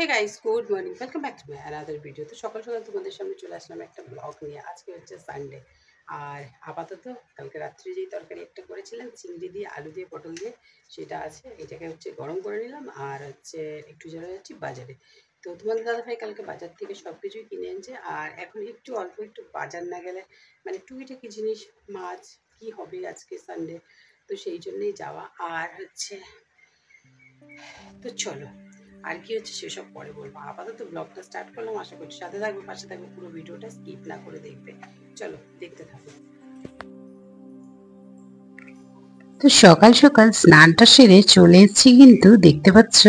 Guys, good morning, welcome back to my another video. তো সকাল সকাল তোমাদের সামনে চলে আসলাম একটা ব্লগ নিয়ে। আজকে হচ্ছে সানডে, আর আপাতত কালকে রাত্রে যেই তরকারি একটা করেছিলাম চিংড়ি দিয়ে আলু দিয়ে পটল দিয়ে, সেটা আছে। এটাকে হচ্ছে গরম করে নিলাম, আর হচ্ছে একটু চলে যাচ্ছি বাজারে। তো তোমাদের দাদাভাই কালকে বাজার থেকে সব কিছুই কিনে এনেছে, আর এখন একটু অল্প একটু বাজার না গেলে মানে টুকিটাকি জিনিস, মাছ কি হবে আজকে সানডে, তো সেই জন্যেই যাওয়া। আর হচ্ছে তো চলো, আর কি হচ্ছে সেসব পরে বলবো। আপাতত ব্লগটা স্টার্ট করলাম, আশা করছি সাথে থাকবে, পাশে থাকবে, পুরো ভিডিওটা স্কিপ না করে দেখবে। চলো দেখতে থাকো। তো সকাল সকাল স্নানটা সেরে চলে এসেছি, কিন্তু দেখতে পাচ্ছ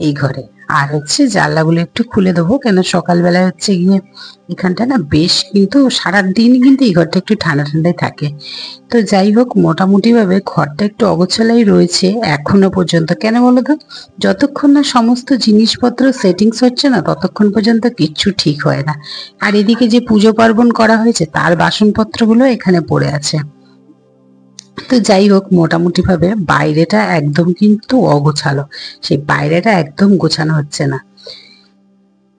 এই ঘরে। আর হচ্ছে জানলাগুলো একটু খুলে দেবো, কেন সকালবেলা হচ্ছে গিয়ে এখানটা না বেশ, কিন্তু সারা দিন কিন্তু এই ঘরটা একটু ঠান্ডা ঠান্ডাই থাকে। তো যাই হোক, মোটামুটি ভাবে ঘরটা একটু অগোছালাই রয়েছে এখনো পর্যন্ত। কেন বলো তো, যতক্ষণ না সমস্ত জিনিসপত্র সেটিংস হচ্ছে না, ততক্ষণ পর্যন্ত কিচ্ছু ঠিক হয় না। আর এদিকে যে পুজো পার্বণ করা হয়েছে তার বাসনপত্রগুলো এখানে পড়ে আছে। তো যাই হোক, মোটামুটি ভাবে বাইরেটা একদম কিন্তু অগোছালো, সেই বাইরেটা একদম গোছানো হচ্ছে না।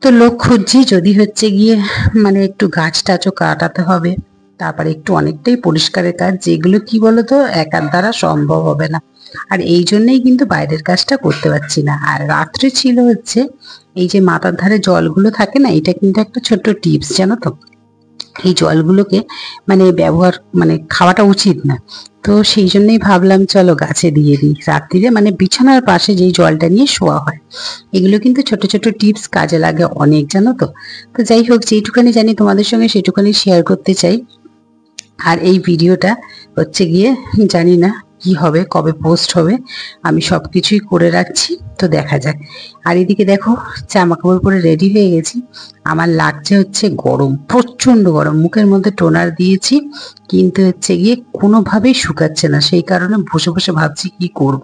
তো লোক খুঁজছি, যদি হচ্ছে গিয়ে মানে একটু গাছ টাছও কাটাতে হবে, তারপরে একটু অনেকটাই পরিষ্কারের কাজ, যেগুলো কি বলতো একার দ্বারা সম্ভব হবে না। আর এই জন্যই কিন্তু বাইরের কাজটা করতে পারছি না। আর রাত্রে ছিল হচ্ছে এই যে মাথার ধারে জলগুলো থাকে না, এটা কিন্তু একটা ছোট্ট টিপস, জানো তো। এই জলগুলোকে মানে ব্যবহার মানে খাওয়াটা উচিত না। তো সেই জন্যই ভাবলাম চলো গাছে দিয়ে দিই রাত্রিরে, মানে বিছানার পাশে যেই জলটা নিয়ে শোয়া হয়। এগুলো কিন্তু ছোট ছোট টিপস, কাজে লাগে অনেক, জানো তো। তো যাই হোক, যেটুখানি জানি তোমাদের সঙ্গে সেটুখানি শেয়ার করতে চাই। আর এই ভিডিওটা হচ্ছে গিয়ে জানি না কি হবে, কবে পোস্ট হবে, আমি সবকিছুই করে রাখছি, তো দেখা যাক। আর এদিকে দেখো, জামা কাপড় পরে রেডি হয়ে গেছি। আমার লাগছে হচ্ছে গরম, প্রচন্ড গরম। মুখের মধ্যে টোনার দিয়েছি, কিন্তু হচ্ছে গিয়ে কোনোভাবেই শুকাচ্ছে না। সেই কারণে বসে বসে ভাবছি কি করব।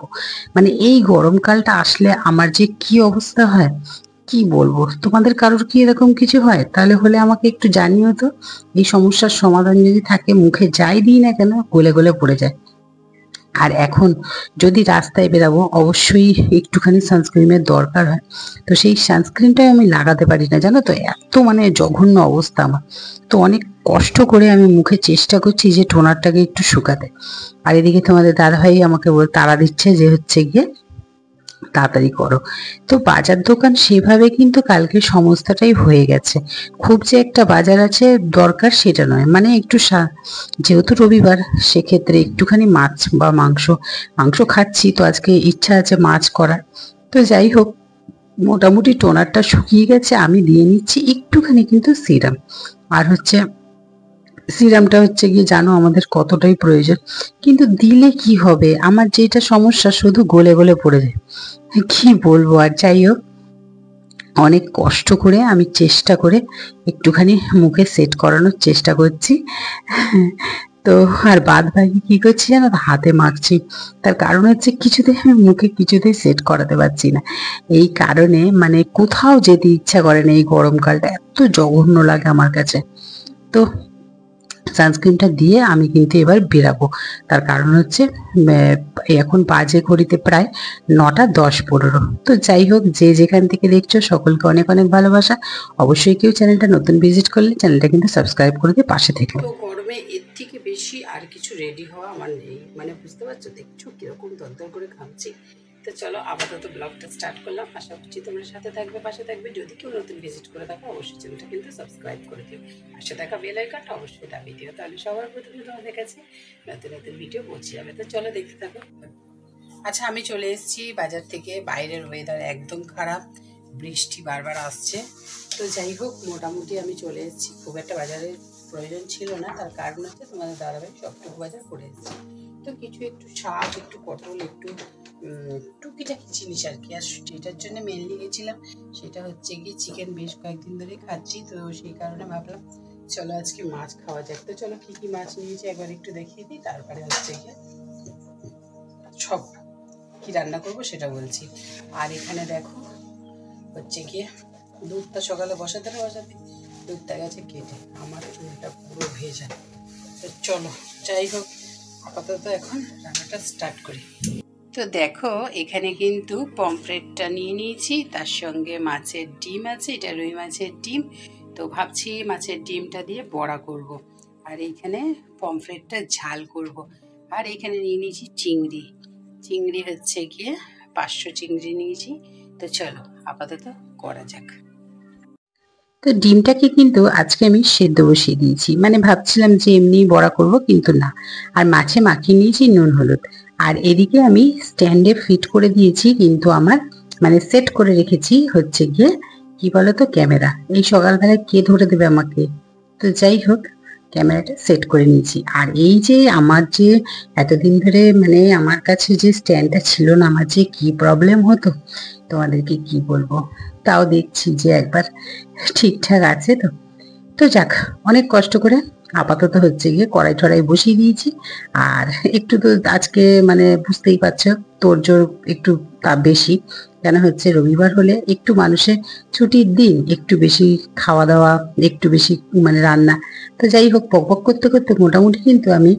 মানে এই গরমকালটা আসলে আমার যে কি অবস্থা হয়, কি বলবো। তোমাদের কারোর কি এরকম কিছু হয়? তাহলে হলে আমাকে একটু জানিও তো। এই সমস্যার সমাধান যদি থাকে, মুখে যাই দিই না কেন গলে গলে পড়ে যায়। আর এখন যদি রাস্তায় বেরাবো, অবশ্যই একটুখানি সানস্ক্রিনের দরকার হয়। তো সেই সানস্ক্রিনটাই আমি লাগাতে পারি না, জানো তো, এত মানে জঘন্য অবস্থা আমার। তো অনেক কষ্ট করে আমি মুখে চেষ্টা করছি যে টোনারটাকে একটু শুকাতে। আর এদিকে তোমাদের দাদাভাই আমাকে তাড়া দিচ্ছে যে হচ্ছে গিয়ে তাড়াতাড়ি করো। তো বাজার দোকান সেভাবে কিন্তু কালকে সমস্তটাই হয়ে গেছে। খুব যে একটা বাজার আছে দরকার সেটা নয়, মানে একটু যেহেতু রবিবার, সেক্ষেত্রে একটুখানি মাছ বা মাংস, মাংস খাচ্ছি তো আজকে ইচ্ছা আছে মাছ করার। তো যাই হোক, মোটামুটি টোনারটা শুকিয়ে গেছে, আমি দিয়ে নিচ্ছি একটুখানি কিন্তু সিরাম। আর হচ্ছে সিরামটা হচ্ছে গিয়ে জানো আমাদের কতটাই প্রয়োজন, কিন্তু দিলে কি হবে, আমার যেটা সমস্যা শুধু গলে গলে পড়ে যায়। কি বলবো। আর যাই হোক, অনেক কষ্ট করে আমি চেষ্টা করে একটুখানি মুখে সেট করানোর চেষ্টা করছি। তো আর বাদ বাকি কি করছি জানো তো, হাতে মাখছি। তার কারণ হচ্ছে কিছুতেই আমি মুখে কিছুতেই সেট করাতে পারছি না। এই কারণে মানে কোথাও যেতে ইচ্ছা করে না, এই গরমকালটা এত জঘন্য লাগে আমার কাছে। তো সানস্ক্রিনটা দিয়ে আমি কিন্তু এবার বেরাবো। তার কারণ হচ্ছে এখন বাজে ঘড়িতে প্রায় 9:10-15। তো যাই হোক, যে যেখান থেকে দেখছো সকলকে অনেক অনেক ভালোবাসা। অবশ্যই কেউ চ্যানেলটা নতুন ভিজিট করলে চ্যানেলটা কিন্তু সাবস্ক্রাইব করে দিয়ে পাশে থেকো। তো গরমে এর থেকে বেশি আর কিছু রেডি হওয়া আমার নেই, মানে বুঝতে পারছো, দেখছো কিরকম দরদর করে ঘামছি। তো চলো আপাতত ব্লগটা স্টার্ট করলাম, আশা করছি তোমরা সাথে থাকবে, পাশে থাকবে। যদি কেউ নতুন ভিজিট করে থাকো অবশ্যই চ্যানেলটা কিন্তু সাবস্ক্রাইব করে দিও, পাশে থাকা বেল আইকনটা অবশ্যই দাবিয়ে দিও, তাহলে সবার প্রথমে তোমাদের কাছে নতুন নতুন ভিডিও পৌঁছে যাবে। তো চলো দেখতে থাকো। আচ্ছা, আমি চলে এসেছি বাজার থেকে। বাইরের ওয়েদার একদম খারাপ, বৃষ্টি বারবার আসছে। তো যাই হোক, মোটামুটি আমি চলে এসেছি, খুব একটা বাজারের প্রয়োজন ছিল না। তার কারণ হচ্ছে তোমাদের দাদাভাই সবটুকু বাজার করে এসেছি। তো কিছু একটু শাক, একটু পটল, একটু টুকিটাকি জিনিস আর কি। আর যেটার জন্য মেনলি গেছিলাম সেটা হচ্ছে গিয়ে চিকেন, বেশ কয়েকদিন ধরে খাচ্ছি, তো সেই কারণে ভাবলাম চলো আজকে মাছ খাওয়া যাক। তো চলো কী কী মাছ নিয়েছি একবার একটু দেখিয়ে দিই, তারপরে হচ্ছে গিয়ে সব কি রান্না করব সেটা বলছি। আর এখানে দেখো হচ্ছে গিয়ে দুধটা সকালে বসাতে দুধটা গেছে কেটে, আমার চুলটা পুরো ভেজা। তো চলো যাই হোক, আপাতত এখন রান্নাটা স্টার্ট করি। তো তো দেখো এখানে কিন্তু পমফ্রেটটা নিয়ে নিয়েছি, তার সঙ্গে মাছের ডিম আছে, এটা রুই মাছের ডিম। তো ভাবছি মাছের ডিমটা দিয়ে বড়া করব, আর এইখানে পমফ্রেটটা ঝাল করব। আর এখানে নিয়ে নিয়েছি চিংড়ি। চিংড়ি হচ্ছে গিয়ে 500 চিংড়ি নিয়েছি। তো চলো আপাতত করা যাক। তো ডিমটাকে কিন্তু আজকে আমি সেদ্ধ বসিয়ে দিয়েছি, মানে ভাবছিলাম যে এমনি বড়া করব, কিন্তু না। আর মাছে মাখিয়ে নিয়েছি নুন হলুদ। আর এদিকে আমি স্ট্যান্ডে ফিট করে দিয়েছি, কিন্তু আমার মানে সেট করে রেখেছি হচ্ছে গিয়ে কি বলতো ক্যামেরা। এই সকালবেলায় কে ধরে দেবে আমাকে? তো যাই হোক, ক্যামেরাটা সেট করে নিয়েছি। আর এই যে আমার যে এতদিন ধরে মানে আমার কাছে যে স্ট্যান্ডটা ছিল না, আমার যে কি প্রবলেম হতো তোমাদেরকে কি বলবো। তাও দেখছি যে একবার ঠিকঠাক আছে। তো তো যাক, অনেক কষ্ট করে আপাতত হচ্ছে গিয়ে কড়াই টড়াই বসিয়ে দিয়েছি। আর একটু তো আজকে মানে বুঝতেই পারছো তোড়জোড় একটু তা বেশি, কেন হচ্ছে রবিবার হলে একটু মানুষের ছুটির দিন, একটু বেশি খাওয়া দাওয়া, একটু বেশি মানে রান্না। তো যাই হোক, পকপক করতে করতে মোটামুটি কিন্তু আমি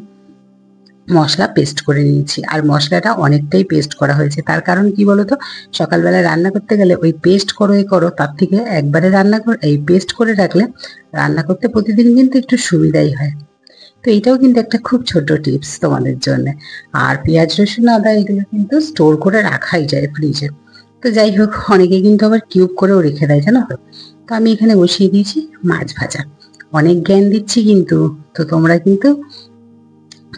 মশলা পেস্ট করে নিয়েছি। আর মশলাটা অনেকটাই পেস্ট করা হয়েছে, তার কারণ কি বলতো, সকালবেলা রান্না করতে গেলে ওই পেস্ট করো এ করো, তার থেকে একবারে রান্না করে এই পেস্ট করে রাখলে রান্না করতে প্রতিদিন কিন্তু একটু সুবিধাই হয়। তো এটাও কিন্তু একটা খুব ছোট টিপস তোমাদের জন্য। আর পেঁয়াজ রসুন আদা এগুলো কিন্তু স্টোর করে রাখাই যায় ফ্রিজে। তো যাই হোক, অনেকে কিন্তু আবার কিউব করেও রেখে দেয়, জানো তো। তো আমি এখানে বসিয়ে দিয়েছি মাছ ভাজা। অনেক জ্ঞান দিচ্ছি কিন্তু, তো তোমরা কিন্তু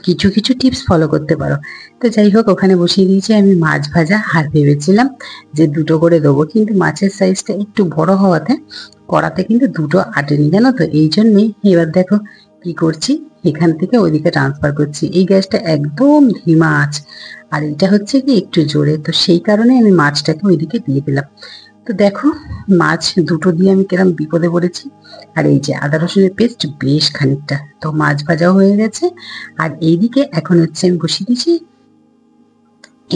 কিছু কিছু টিপস ফলো করতে পারো। তো যাই হোক, ওখানে বসিয়ে দিয়েছি আমি মাছ ভাজা। আর ভেবেছিলাম যে দুটো করে দেবো, কিন্তু মাছের সাইজটা একটু বড় হওয়াতে কড়াতে কিন্তু দুটো আটেনি, জানো তো। এই জন্যই এবার দেখো কি করছি, এখান থেকে ওইদিকে ট্রান্সফার করছি। এই গ্যাসটা একদম ধিমা আঁচ, আর এটা হচ্ছে কি একটু জোরে, তো সেই কারণে আমি মাছটাকে ওইদিকে দিয়ে দিলাম। তো দেখো, মাছ দুটো দিয়ে আমি কিরম বিপদে পড়েছি। আর এই যে আদা রসুনের পেস্ট বেশ খানিকটা, তো মাছ ভাজাও হয়ে গেছে। আর এইদিকে এখন হচ্ছে আমি বসিয়ে দিয়েছি,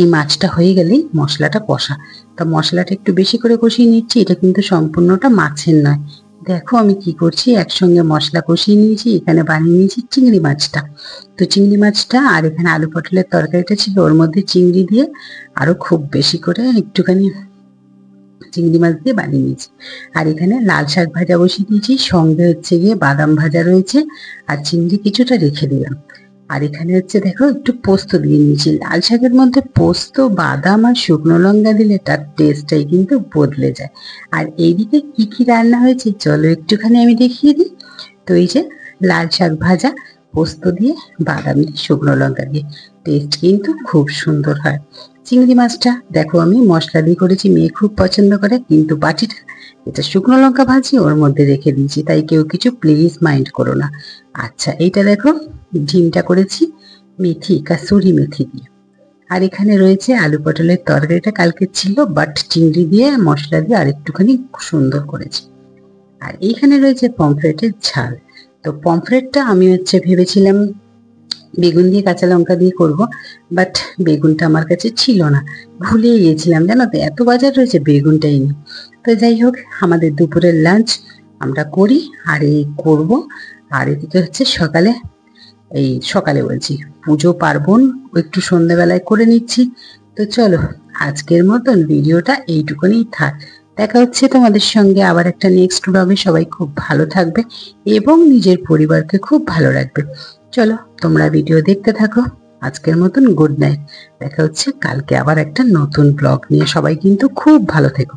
এই মাছটা হয়ে গেলেই মশলাটা কষা। তা মশলাটা একটু বেশি করে কষিয়ে নিচ্ছি, এটা কিন্তু সম্পূর্ণটা মাছের নয়। দেখো আমি কি করছি, একসঙ্গে মশলা কষিয়ে নিয়েছি, এখানে বানিয়ে নিয়েছি চিংড়ি মাছটা। তো চিংড়ি মাছটা আর এখানে আলু পটলের তরকারিটা ছিল, ওর মধ্যে চিংড়ি দিয়ে আরো খুব বেশি করে একটুখানি চিংড়ি মাছ দিয়ে বানিয়ে নিয়েছি। আর এখানে লাল শাক ভাজা বসিয়ে দিয়েছি, সঙ্গে হচ্ছে গিয়ে বাদাম ভাজা রয়েছে, আর চিংড়ি কিছুটা রেখে দিলাম। আর এখানে হচ্ছে দেখো একটু পোস্ত দিয়ে নিয়েছি। লাল শাকের মধ্যে পোস্ত, বাদাম আর শুকনো লঙ্কা দিলে তার টেস্টটাই কিন্তু বদলে যায়। আর এইদিকে কি কি রান্না হয়েছে চলো একটুখানি আমি দেখিয়ে দিই। তো এই যে লাল শাক ভাজা, পোস্ত দিয়ে, বাদাম দিয়ে, শুকনো লঙ্কা দিয়ে, টেস্ট কিন্তু খুব সুন্দর হয়। চিংড়ি মাছটা দেখো আমি মশলা দিয়ে করেছি, মেয়ে খুব পছন্দ করে, কিন্তু বাটিটা এটা শুকনো লঙ্কা ভাজি ওর মধ্যে রেখে দিয়েছি, তাই কেউ কিছু প্লিজ মাইন্ড করো না। আচ্ছা, এইটা দেখো ডিমটা করেছি মেথি, কাসুরি মেথি দিয়ে। আর এখানে রয়েছে আলু পটলের তরকারিটা কালকে ছিল, বাট চিংড়ি দিয়ে মশলা দিয়ে আর একটুখানি সুন্দর করেছি। আর এইখানে রয়েছে পমফ্রেটের ঝাল। তো পমফ্রেটটা আমি হচ্ছে ভেবেছিলাম বেগুন দিয়ে কাঁচা লঙ্কা দিয়ে করব, বাট বেগুনটা আমার কাছে ছিল না, ভুলে গিয়েছিলাম, জানো তো। এত বাজার রয়েছে, বেগুনটাই নেই। তো যাই হোক, আমাদের দুপুরের লাঞ্চ আমরা করি আর এই করব। আর এদিকে হচ্ছে সকালে, এই সকালে বলছি পুজো পার্বণ একটু সন্ধ্যেবেলায় করে নিচ্ছি। তো চলো আজকের মতন ভিডিওটা এইটুকুনি থাক। দেখা হচ্ছে তোমাদের সঙ্গে আবার একটা নেক্সট ব্লগে। সবাই খুব ভালো থাকবে এবং নিজের পরিবারকে খুব ভালো রাখবে। চলো তোমরা ভিডিও দেখতে থাকো। আজকের মতন গুড নাইট। দেখা হচ্ছে কালকে আবার একটা নতুন ব্লগ নিয়ে। সবাই কিন্তু খুব ভালো থেকো।